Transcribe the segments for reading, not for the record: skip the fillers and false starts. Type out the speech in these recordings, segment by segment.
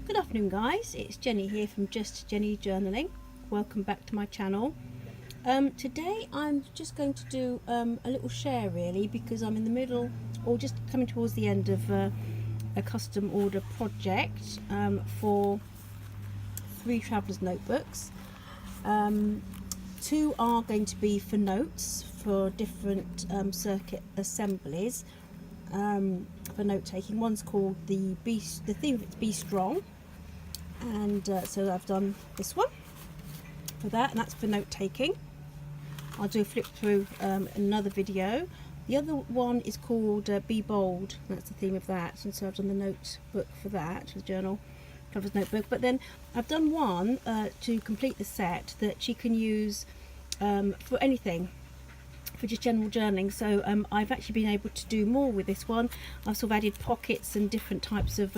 Good afternoon guys, it's Jenny here from Just Jenny Journaling. Welcome back to my channel. Today I'm just going to do a little share really, because I'm in the middle or just coming towards the end of a custom order project for 3 travellers notebooks. 2 are going to be for notes for different circuit assemblies for note taking. One's called the theme of it's Be Strong, and so I've done this one for that, and that's for note taking. I'll do a flip through another video. The other one is called Be Bold, that's the theme of that, and so I've done the notebook for that, the journal covers notebook. But then I've done one to complete the set that she can use for anything, for just general journaling. So I've actually been able to do more with this one. I've sort of added pockets and different types of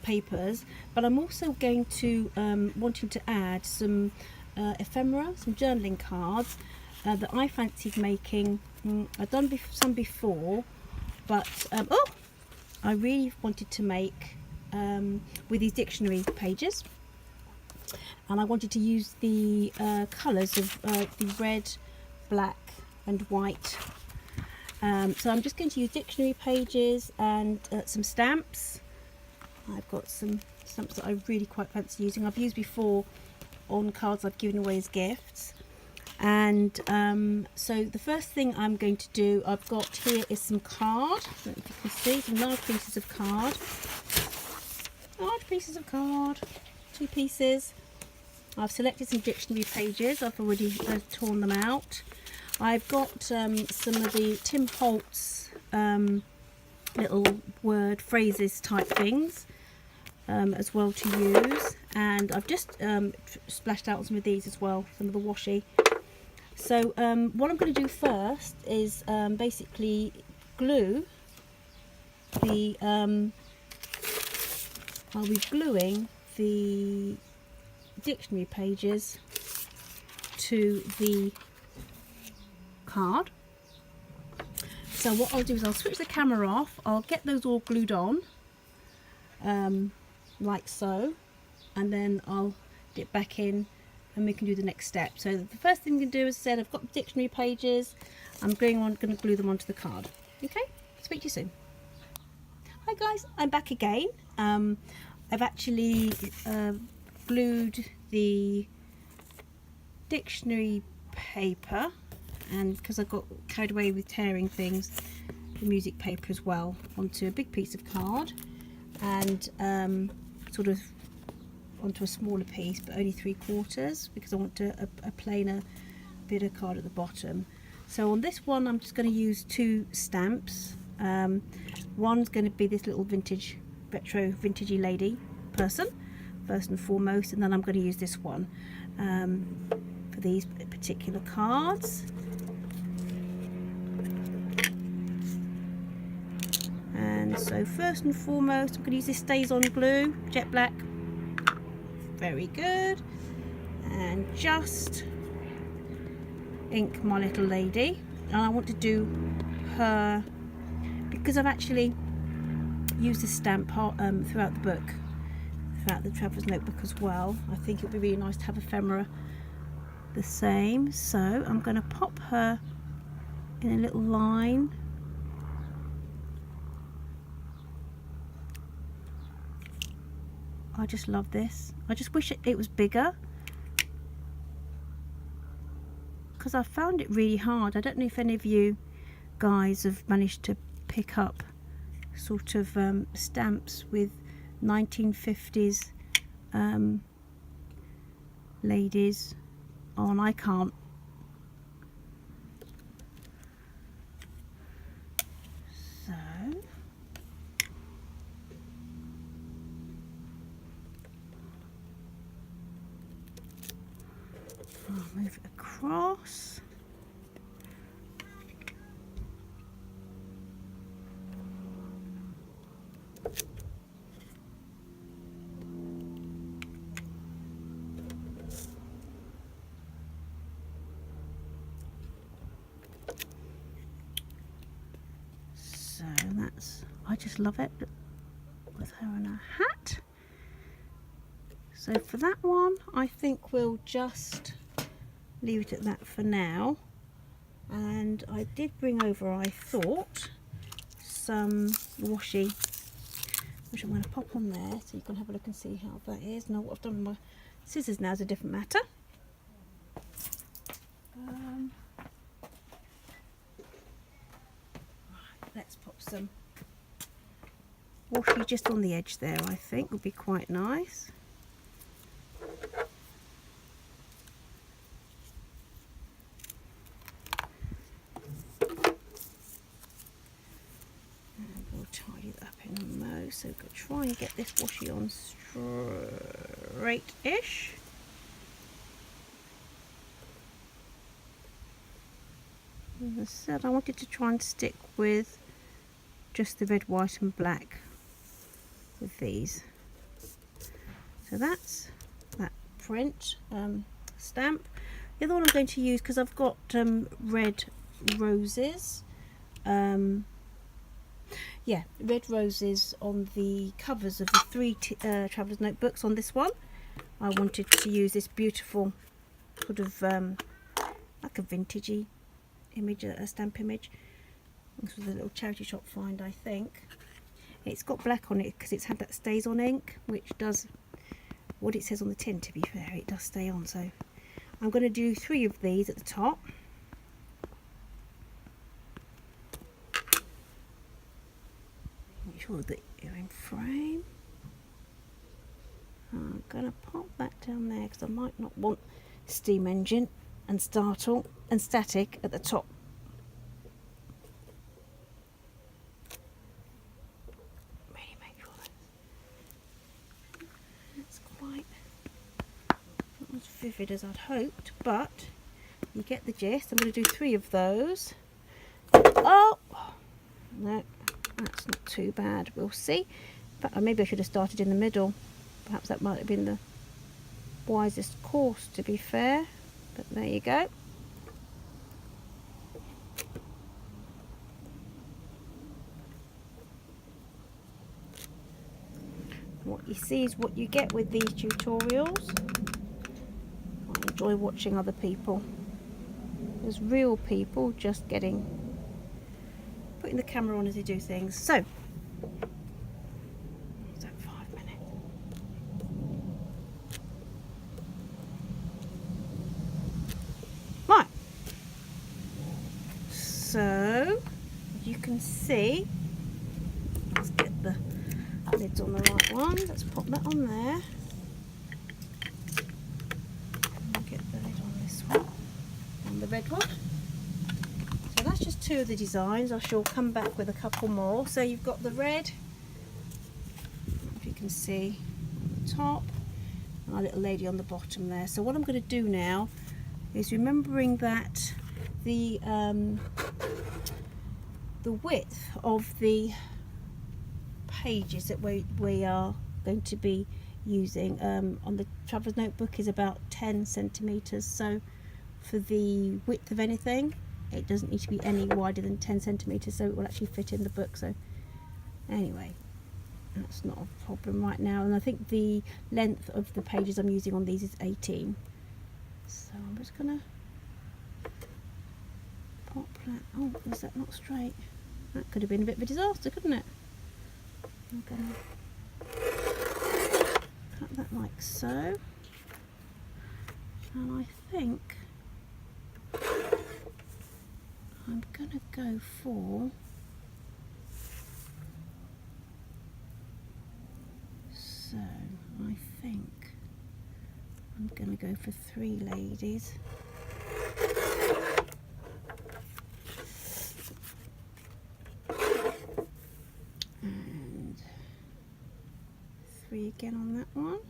papers, but I'm also going to wanting to add some ephemera, some journaling cards that I fancied making. I've done some before, but I really wanted to make with these dictionary pages, and I wanted to use the colours of the red, black and white. So I'm just going to use dictionary pages and some stamps. I've got some stamps that I really quite fancy using. I've used before on cards I've given away as gifts. And so the first thing I'm going to do, I've got here is some card. I don't know if you can see, some large pieces of card. Large pieces of card, 2 pieces. I've selected some dictionary pages. I've already torn them out. I've got some of the Tim Holtz little word phrases type things as well to use, and I've just splashed out some of these as well, some of the washi. So what I'm going to do first is basically glue the I'll be gluing the dictionary pages to the card. So what I'll do is I'll switch the camera off, I'll get those all glued on like so, and then I'll get back in and we can do the next step. So the first thing we can do, as I said, I've got the dictionary pages. I'm going to glue them onto the card. Okay, speak to you soon. Hi guys, I'm back again. I've actually glued the dictionary paper, and because I got carried away with tearing things, the music paper as well, onto a big piece of card, and sort of onto a smaller piece, but only 3/4, because I want a plainer bit of card at the bottom. So on this one I'm just going to use 2 stamps. One's going to be this little vintage, retro vintagey lady person first and foremost, and then I'm going to use this one for these particular cards. And so first and foremost I'm going to use this Stays On glue, jet black. Very good. And just ink my little lady, and I want to do her, because I've actually used this stamp throughout the book, throughout the Traveller's Notebook as well. I think it would be really nice to have ephemera the same. So I'm going to pop her in a little line. I just love this. I just wish it was bigger, because I found it really hard. I don't know if any of you guys have managed to pick up sort of stamps with 1950s ladies on. I can't. So I'll move it across. So that's, I just love it with her in a hat. So for that one, I think we'll just leave it at that for now. And I did bring over, I thought, some washi, which I'm going to pop on there so you can have a look and see how that is. Now what I've done with my scissors now is a different matter. Right, let's pop some washi just on the edge there, I think would be quite nice. And we'll tidy that up in a mo. So we'll try and get this washi on straight-ish. As I said, I wanted to try and stick with just the red, white and black with these. So that's that print stamp. The other one I'm going to use, because I've got red roses, yeah, red roses on the covers of the 3 Traveller's Notebooks on this one. I wanted to use this beautiful sort of like a vintagey image, a stamp image. This was a little charity shop find, I think. It's got black on it because it's had that stays on ink, which does what it says on the tin. To be fair, it does stay on. So I'm going to do 3 of these at the top. Make sure that you're in frame. I'm going to pop that down there because I might not want steam engine and startle and static at the top. Really make sure that's quite not as vivid as I'd hoped, but you get the gist. I'm going to do 3 of those. Oh no, that's not too bad. We'll see. In fact, maybe I should have started in the middle. Perhaps that might have been the wisest course, to be fair. But there you go. What you see is what you get with these tutorials. I enjoy watching other people. There's real people just putting the camera on as they do things. So, is that 5 minutes? Right. So, you can see, let's get the lids on the right one. Let's pop that on there. And get the lid on this one, on the red one. So that's just 2 of the designs. I shall come back with a couple more. So you've got the red, if you can see, on the top, and our little lady on the bottom there. So what I'm going to do now is, remembering that the width of the pages that we are going to be using on the Traveller's Notebook is about 10 centimeters. So for the width of anything, it doesn't need to be any wider than 10 centimeters, so it will actually fit in the book. So anyway, that's not a problem right now. And I think the length of the pages I'm using on these is 18. So I'm just gonna pop that. Oh, is that not straight? That could have been a bit of a disaster, couldn't it? I'm gonna cut that like so, and I think I'm gonna go for, so I think I'm gonna go for 3 ladies. And 3 again on that one.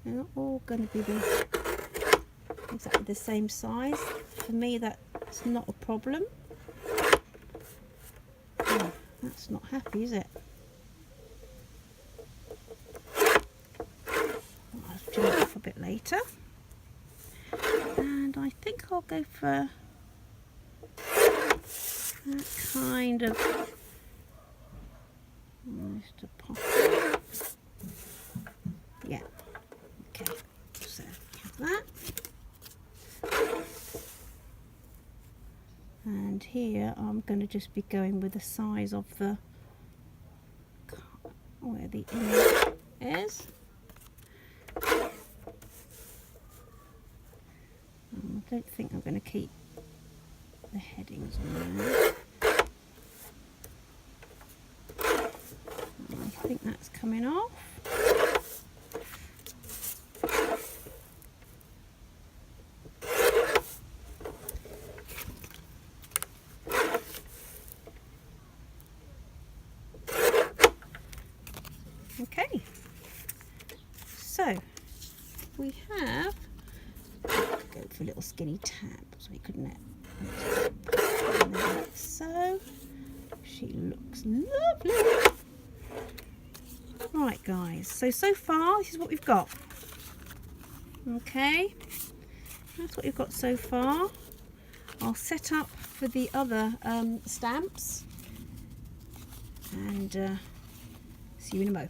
They're not all going to be exactly the same size. For me, that's not a problem. Oh, that's not happy, is it? I'll trim it off a bit later. And I think I'll go for that kind of just a pop. Yeah, okay, so that. And here I'm going to just be going with the size of the where the image is. I don't think I'm going to keep the headings on there. I think that's coming off. Okay, so we have, go for a little skinny tab so we couldn't it? Like so. She looks lovely. Right guys, so far this is what we've got. Okay, that's what we've got so far. I'll set up for the other stamps and see you in a mo.